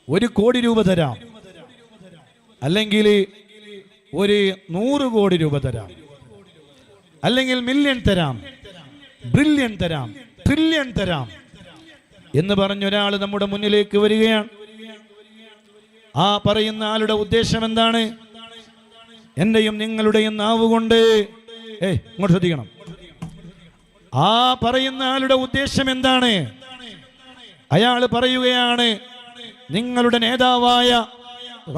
1 കോടി രൂപ തരാം, അല്ലെങ്കിൽ 100 കോടി രൂപ തരാം, അല്ലെങ്കിൽ മില്യൺ തരാം, ബ്രില്യൺ തരാം, ട്രില്യൺ തരാം എന്ന് പറഞ്ഞൊരാൾ നമ്മുടെ മുന്നിലേക്ക് വരികയാണ്. ആ പറയുന്ന ആളുടെ ഉദ്ദേശം എന്താണ്? എന്റെയും നിങ്ങളുടെയും നാവുകൊണ്ട് ഇങ്ങോട്ട് ശ്രദ്ധിക്കണം. ആ പറയുന്ന ആളുടെ ഉദ്ദേശം എന്താണ്? അയാൾ പറയുകയാണ്, നിങ്ങളുടെ നേതാവായ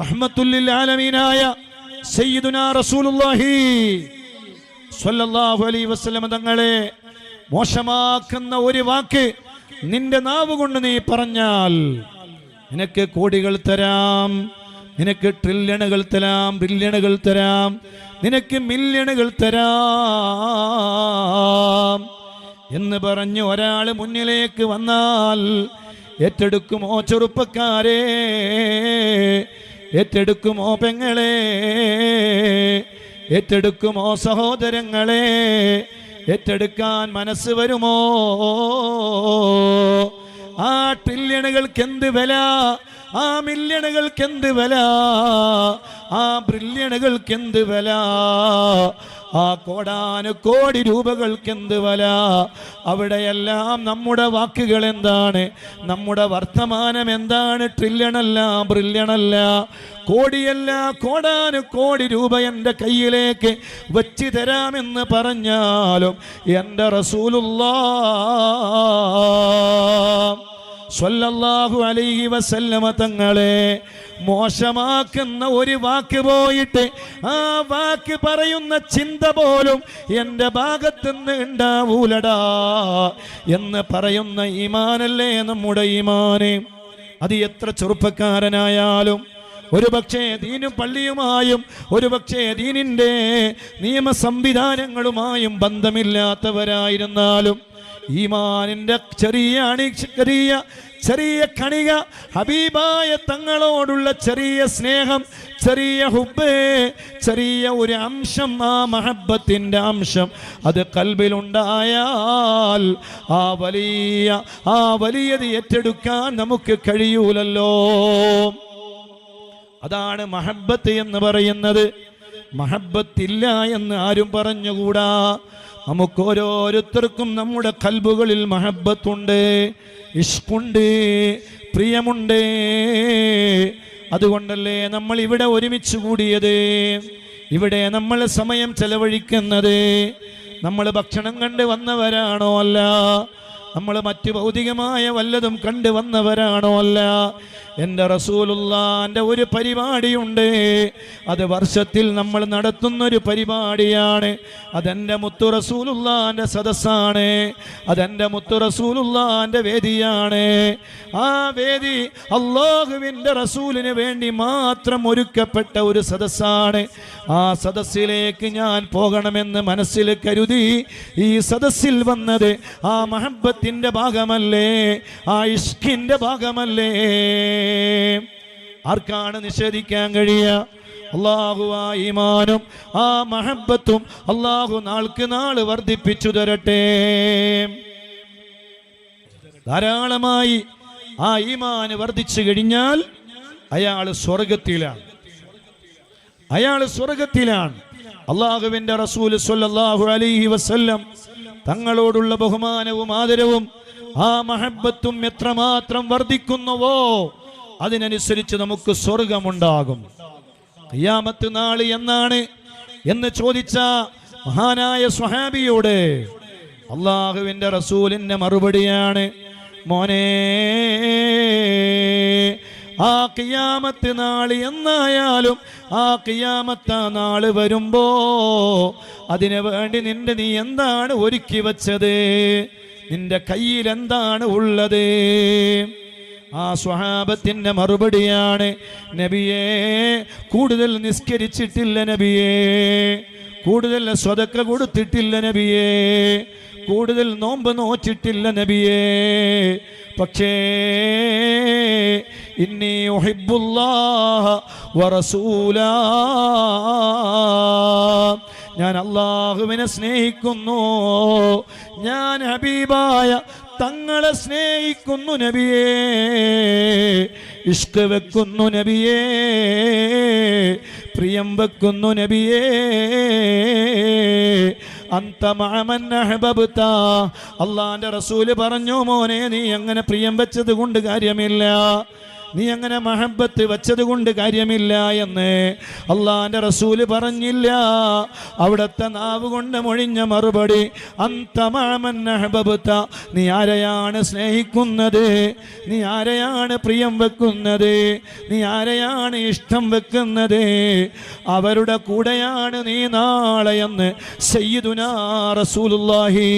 റഹ്മത്തുല്ലിൽ ആലമീനായ സയ്യിദുനാ റസൂലുള്ളാഹി സ്വല്ലല്ലാഹു അലൈഹി വസല്ലം തങ്ങളെ മോശമാക്കുന്ന ഒരു വാക്ക് നിന്റെ നാവ് കൊണ്ട് നീ പറഞ്ഞാൽ നിനക്ക് കോടികൾ തരാം, നിനക്ക് ട്രില്യണുകൾ തരാം, ബില്യണുകൾ തരാം, നിനക്ക് മില്യണുകൾ തരാം എന്ന് പറഞ്ഞ് ഒരാൾ മുന്നിലേക്ക് വന്നാൽ ഏറ്റെടുക്കുമോ ചെറുപ്പക്കാരെ? ഏറ്റെടുക്കുമോ പെങ്ങളെ? ഏറ്റെടുക്കുമോ സഹോദരങ്ങളെ? ഏറ്റെടുക്കാൻ മനസ്സ് വരുമോ? ആ ട്രില്യണുകൾക്ക് എന്ത് വില, ആ മില്യണുകൾക്ക് എന്ത് വില, ആ ബ്രില്യണുകൾക്ക് എന്ത് വില, ആ കോടാനുകോടി രൂപകൾക്ക് എന്ത് വില? അവിടെയെല്ലാം നമ്മുടെ വാക്കുകൾ എന്താണ്? നമ്മുടെ വർത്തമാനം എന്താണ്? ട്രില്യണല്ല, ബ്രില്യണല്ല, കോടിയല്ല, കോടാനുകോടി രൂപ എൻ്റെ കയ്യിലേക്ക് വച്ച് തരാമെന്ന് പറഞ്ഞാലും എൻ്റെ റസൂലുള്ളാഹ് സ്വല്ലല്ലാഹു അലൈഹി വസല്ലമ തങ്ങളെ മോശമാക്കുന്ന ഒരു വാക്ക് പോയിട്ട് ആ വാക്ക് പറയുന്ന ചിന്ത പോലും എൻ്റെ ഭാഗത്തുനിന്ന് ഉണ്ടാവൂലടാ എന്ന് പറയുന്ന ഈമാനല്ലേ നമ്മുടെ ഈമാന്. അത് എത്ര ചെറുപ്പക്കാരനായാലും, ഒരു പക്ഷേ ദീനും പള്ളിയുമായും, ഒരു പക്ഷേ ദീനിൻ്റെ നിയമ സംവിധാനങ്ങളുമായും ബന്ധമില്ലാത്തവരായിരുന്നാലും ഈമാനിന്റെ ചെറിയ കണിക, ഹബീബായ തങ്ങളോടുള്ള ചെറിയ സ്നേഹം, ചെറിയ ഹുബ്ബ്, ചെറിയ ഒരു അംശം, ആ മഹബ്ബത്തിന്റെ അംശം അത് ഖൽബിലുണ്ടായാൽ ആ വലിയത് ഏറ്റെടുക്കാൻ നമുക്ക് കഴിയൂലല്ലോ. അതാണ് മഹബ്ബത്ത് എന്ന് പറയുന്നത്. മഹബ്ബത്തില്ല എന്ന് ആരും പറഞ്ഞുകൂടാ. നമുക്ക് ഓരോരുത്തർക്കും നമ്മുടെ ഖൽബുകളിൽ മഹബ്ബത്തുണ്ട്, ഇഷ്കുണ്ട്, പ്രിയമുണ്ട്. അതുകൊണ്ടല്ലേ നമ്മൾ ഇവിടെ ഒരുമിച്ച് കൂടിയത്, ഇവിടെ നമ്മൾ സമയം ചെലവഴിക്കുന്നത്. നമ്മൾ ഭക്ഷണം കണ്ട് വന്നവരാണോ? അല്ല. നമ്മൾ മറ്റ് ഭൗതികമായ വല്ലതും കണ്ടു വന്നവരാണോ? അല്ല. എൻ്റെ റസൂലുള്ളാന്റെ ഒരു പരിപാടിയുണ്ട്, അത് വർഷത്തിൽ നമ്മൾ നടത്തുന്നൊരു പരിപാടിയാണ്. അതെൻ്റെ മുത്തു റസൂലുള്ളാന്റെ സദസ്സാണ്, അതെൻ്റെ മുത്തു റസൂലുള്ളാന്റെ വേദിയാണ്. ആ വേദി അല്ലാഹുവിൻ്റെ റസൂലിന് വേണ്ടി മാത്രം ഒരുക്കപ്പെട്ട ഒരു സദസ്സാണ്. ആ സദസ്സിലേക്ക് ഞാൻ പോകണമെന്ന് മനസ്സിൽ കരുതി ഈ സദസ്സിൽ വന്നത് ആ മഹബ്ബത്തിൻ്റെ ഭാഗമല്ലേ, ആ ഇഷ്കിൻ്റെ ഭാഗമല്ലേ? ആർക്കാണ് നിഷേധിക്കാൻ കഴിയുക? അല്ലാഹു ആ ഈമാനും ആ മഹബ്ബത്തും അല്ലാഹു നാൾക്ക് നാൾ വർദ്ധിപ്പിച്ചു തരട്ടെ. ധാരാളമായി ആ ഈമാൻ വർദ്ധിച്ചു കഴിഞ്ഞാൽ അയാൾ സ്വർഗത്തിലാണ്, അയാൾ സ്വർഗത്തിലാണ്. അല്ലാഹുവിൻ്റെ റസൂൽ സ്വല്ലല്ലാഹു അലൈഹി വസല്ലം തങ്ങളോടുള്ള ബഹുമാനവും ആദരവും ആ മഹബ്ബത്തും എത്രമാത്രം വർദ്ധിക്കുന്നുവോ അതിനനുസരിച്ച് നമുക്ക് സ്വർഗമുണ്ടാകും. ഖിയാമത്ത് നാൾ എന്നാണ് എന്ന് ചോദിച്ച മഹാനായ സ്വഹാബിയോട് അല്ലാഹുവിൻ്റെ റസൂലിൻ്റെ മറുപടിയാണ്, മോനെ, ആ ഖിയാമത്ത് നാൾ എന്നായാലും ആ ഖിയാമത്ത് നാള് വരുമ്പോ അതിനു വേണ്ടി നീ എന്താണ് ഒരുക്കി വച്ചത്? നിന്റെ കയ്യിൽ എന്താണ് ഉള്ളത്? ആ സ്വഹാബത്തിന്റെ മറുപടിയാണ്, നബിയേ, കൂടുതൽ നിസ്കരിച്ചിട്ടില്ല നബിയേ, കൂടുതൽ സ്വതക്ക കൊടുത്തിട്ടില്ല നബിയേ, കൂടുതൽ നോമ്പ് നോറ്റിട്ടില്ല നബിയേ, പക്ഷേ ഇന്നി ഉഹിബ്ബുല്ലാഹ വറസൂലാ, ഞാൻ അല്ലാഹുവിനെ സ്നേഹിക്കുന്നു, ഞാൻ ഹബീബായ തങ്ങളെ സ്നേഹിക്കുന്നു നബിയേ, ഇഷ്ക് വെക്കുന്നു നബിയേ, പ്രിയം വെക്കുന്നു നബിയേ. അന്ത മഅമൻ അഹ്ബബ്ത. അല്ലാഹുവിന്റെ റസൂല് പറഞ്ഞു, മോനെ നീ അങ്ങനെ പ്രിയം വെച്ചത് കൊണ്ട് കാര്യമില്ല, നീ അങ്ങനെ മഹബത്ത് വെച്ചത് കൊണ്ട് കാര്യമില്ല എന്ന് അള്ളാന്റെ റസൂല് പറഞ്ഞില്ല. അവിടുത്തെ നാവ് കൊണ്ട് മൊഴിഞ്ഞ മറുപടി, അന്ത മഅമൻ അഹ്ബബ്ത. നീ ആരെയാണ് സ്നേഹിക്കുന്നത്, നീ ആരെയാണ് പ്രിയം വെക്കുന്നത്, നീ ആരെയാണ് ഇഷ്ടം വെക്കുന്നത്, അവരുടെ കൂടെയാണ് നീ നാളെ എന്ന് സയ്യിദുനാ റസൂലുള്ളാഹി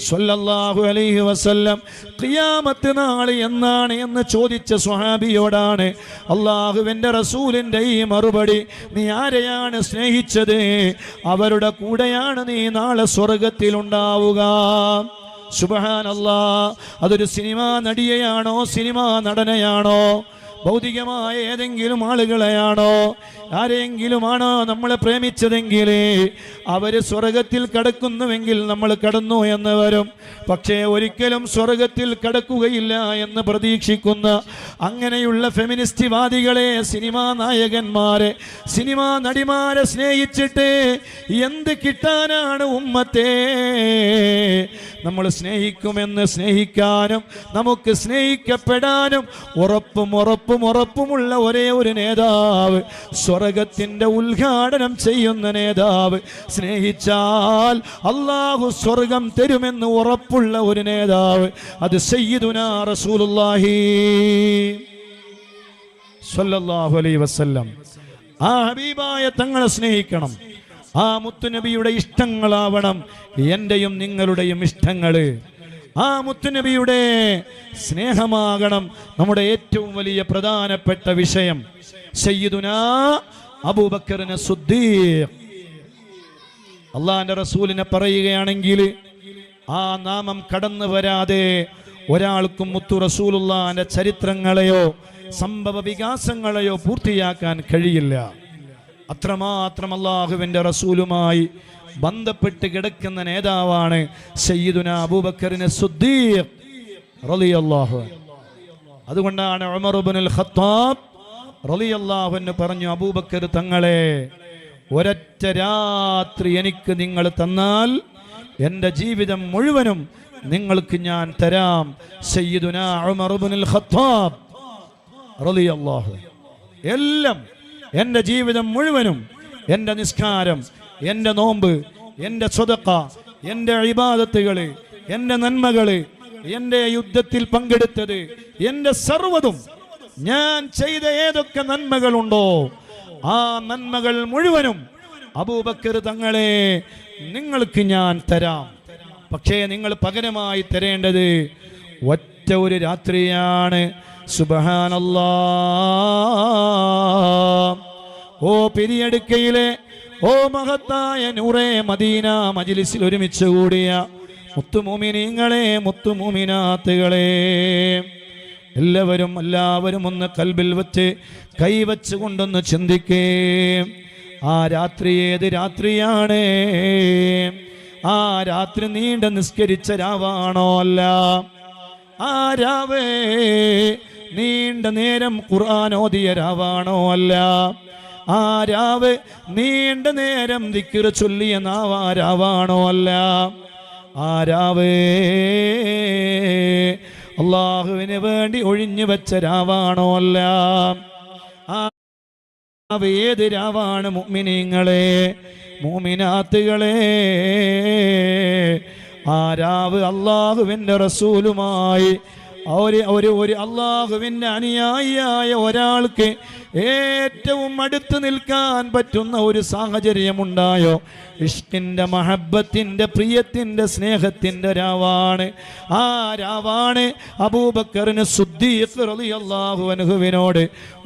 സ്വല്ലല്ലാഹു അലൈഹി വസല്ലം ഖിയാമത്ത് നാൾ എന്നാണ് എന്ന് ചോദിച്ച സ്വഹാബിയോടാണ് അള്ളാഹുവിൻ്റെ റസൂലിൻ്റെ ഈ മറുപടി. നീ ആരെയാണ് സ്നേഹിച്ചത്, അവരുടെ കൂടെയാണ് നീ നാളെ സ്വർഗത്തിലുണ്ടാവുക. സുബ്ഹാനല്ലാഹ്. അതൊരു സിനിമാ നടിയെയാണോ, സിനിമാ നടനെയാണോ, ഭൗതികമായ ഏതെങ്കിലും ആളുകളെയാണോ, ആരെങ്കിലുമാണോ നമ്മളെ പ്രേമിച്ചതെങ്കിൽ അവർ സ്വർഗത്തിൽ കടക്കുന്നുവെങ്കിൽ നമ്മൾ കടന്നു എന്ന് വരും. പക്ഷേ ഒരിക്കലും സ്വർഗത്തിൽ കടക്കുകയില്ല എന്ന് പ്രതീക്ഷിക്കുന്ന അങ്ങനെയുള്ള ഫെമിനിസ്റ്റ് വാദികളെ, സിനിമാ നായകന്മാരെ, സിനിമാ നടിമാരെ സ്നേഹിച്ചിട്ട് എന്ത് കിട്ടാനാണ് ഉമ്മത്തെ? നമ്മൾ സ്നേഹിക്കുമെന്ന് സ്നേഹിക്കാനും നമുക്ക് സ്നേഹിക്കപ്പെടാനും ഉറപ്പുമുള്ള ഒരേ ഒരു നേതാവ്, സ്വർഗത്തിന്റെ ഉദ്ഘാടനം ചെയ്യുന്ന നേതാവ്. സ്നേഹിച്ചാൽ അല്ലാഹു സ്വർഗം തരുമെന്ന് ഉറപ്പുള്ള ഒരു നേതാവ്, അത് സയ്യിദുനാ റസൂലുള്ളാഹി സ്വല്ലല്ലാഹു അലൈഹി വസല്ലം. ആ ഹബീബായ തങ്ങളെ സ്നേഹിക്കണം. ആ മുത്തുനബിയുടെ ഇഷ്ടങ്ങളാവണം എന്റെയും നിങ്ങളുടെയും ഇഷ്ടങ്ങള്. ആ മുത്തുനബിയുടെ സ്നേഹമാകണം നമ്മുടെ ഏറ്റവും വലിയ പ്രധാനപ്പെട്ട വിഷയം. സയ്യിദുനാ അബൂബക്കറിനെ സിദ്ദീഖ്. അള്ളാന്റെ റസൂലിനെ പറയുകയാണെങ്കിൽ ആ നാമം കടന്നു വരാതെ ഒരാൾക്കും മുത്തു റസൂലുള്ളാന്റെ ചരിത്രങ്ങളെയോ സംഭവ വികാസങ്ങളെയോ പൂർത്തിയാക്കാൻ കഴിയില്ല. അത്രമാത്രം അള്ളാഹുവിൻ്റെ റസൂലുമായി ബന്ധപ്പെട്ട് കിടക്കുന്ന നേതാവാണ് സയ്യിദുനാ അബൂബക്കറിനെ സിദ്ദീഖ് റളിയല്ലാഹു അൻഹു. അതുകൊണ്ടാണ് ഉമർ ഇബ്നുൽ ഖത്താബ് റളിയല്ലാഹു അൻഹു പറഞ്ഞു, അബൂബക്കർ തങ്ങളെ, ഒരൊറ്റ രാത്രി എനിക്ക് നിങ്ങൾ തന്നാൽ എൻ്റെ ജീവിതം മുഴുവനും നിങ്ങൾക്ക് ഞാൻ തരാം. സയ്യിദുനാ ഉമർ ഇബ്നുൽ ഖത്താബ് റളിയല്ലാഹു അൻഹു. എല്ലാം, എൻ്റെ ജീവിതം മുഴുവനും, എൻ്റെ നിസ്കാരം, എൻ്റെ നോമ്പ്, എൻ്റെ സ്വതക്ക, എൻ്റെ ഇബാദത്തുകൾ, എൻ്റെ നന്മകൾ, എൻ്റെ യുദ്ധത്തിൽ പങ്കെടുത്തത്, എൻ്റെ സർവ്വതും, ഞാൻ ചെയ്ത ഏതൊക്കെ നന്മകളുണ്ടോ ആ നന്മകൾ മുഴുവനും അബൂബക്കർ തങ്ങളെ നിങ്ങൾക്ക് ഞാൻ തരാം. പക്ഷേ നിങ്ങൾ പകരമായി തരേണ്ടത് ഒറ്റ ഒരു രാത്രിയാണ്. സുബ്ഹാനല്ലാഹ്. ഓ പെരിയടുക്കയിലെ, ഓ മഹത്തായ നൂറേ മദീന മജ്ലിസിൽ ഒരുമിച്ച് കൂടിയ മുത്തുമൂമിനീങ്ങളെ, മുത്തുമൂമിനാത്തുകളെ, എല്ലാവരും ഒന്ന് കൽബിൽ വെച്ച് കൈവച്ച് കൊണ്ടൊന്ന് ചിന്തിക്കേ. ആ രാത്രി ഏത് രാത്രിയാണ്? ആ രാത്രി നീണ്ട നിസ്കരിച്ച രാവാണോ? അല്ല. ആ രാവ് നീണ്ട നേരം ഖുർആൻ ഓതിയ രാവാണോ? അല്ല. ആ രാവ് നീണ്ട നേരം ദിക്ർ ചൊല്ലിയ രാവാണോ? അല്ല. ആ രാവ് അള്ളാഹുവിന് വേണ്ടി ഒഴിഞ്ഞു വെച്ച രാവാണോ? അല്ല. ആ രാവ് ഏത് രാവാണ്? മുഅ്മിനീങ്ങളെ, മുഅ്മിനാത്തുകളെ, ആ രാവ് അള്ളാഹുവിൻ്റെ റസൂലുമായി ഒരു അള്ളാഹുവിൻ്റെ അനുയായിയായ ഒരാൾക്ക് ഏറ്റവും അടുത്ത് നിൽക്കാൻ പറ്റുന്ന ഒരു സാഹചര്യമുണ്ടായോ? ഇഷ്കിൻ്റെ, മഹബത്തിൻ്റെ, പ്രിയത്തിൻ്റെ, സ്നേഹത്തിൻ്റെ രാവാണ്. ആ രാവാണ് അബൂബക്കറിന് സിദ്ദീഖ് റളിയല്ലാഹു അൻഹുവിനോട്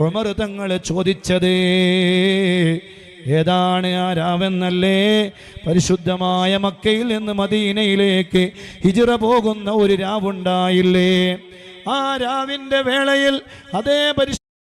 ഉമർ തങ്ങൾ ചോദിച്ചത്. ഏതാണ് ആ രാവെന്നല്ലേ? പരിശുദ്ധമായ മക്കയിൽ നിന്ന് മദീനയിലേക്ക് ഹിജ്റ പോകുന്ന ഒരു രാവുണ്ടായില്ലേ? ആ രാവിൻ്റെ വേളയിൽ അതേ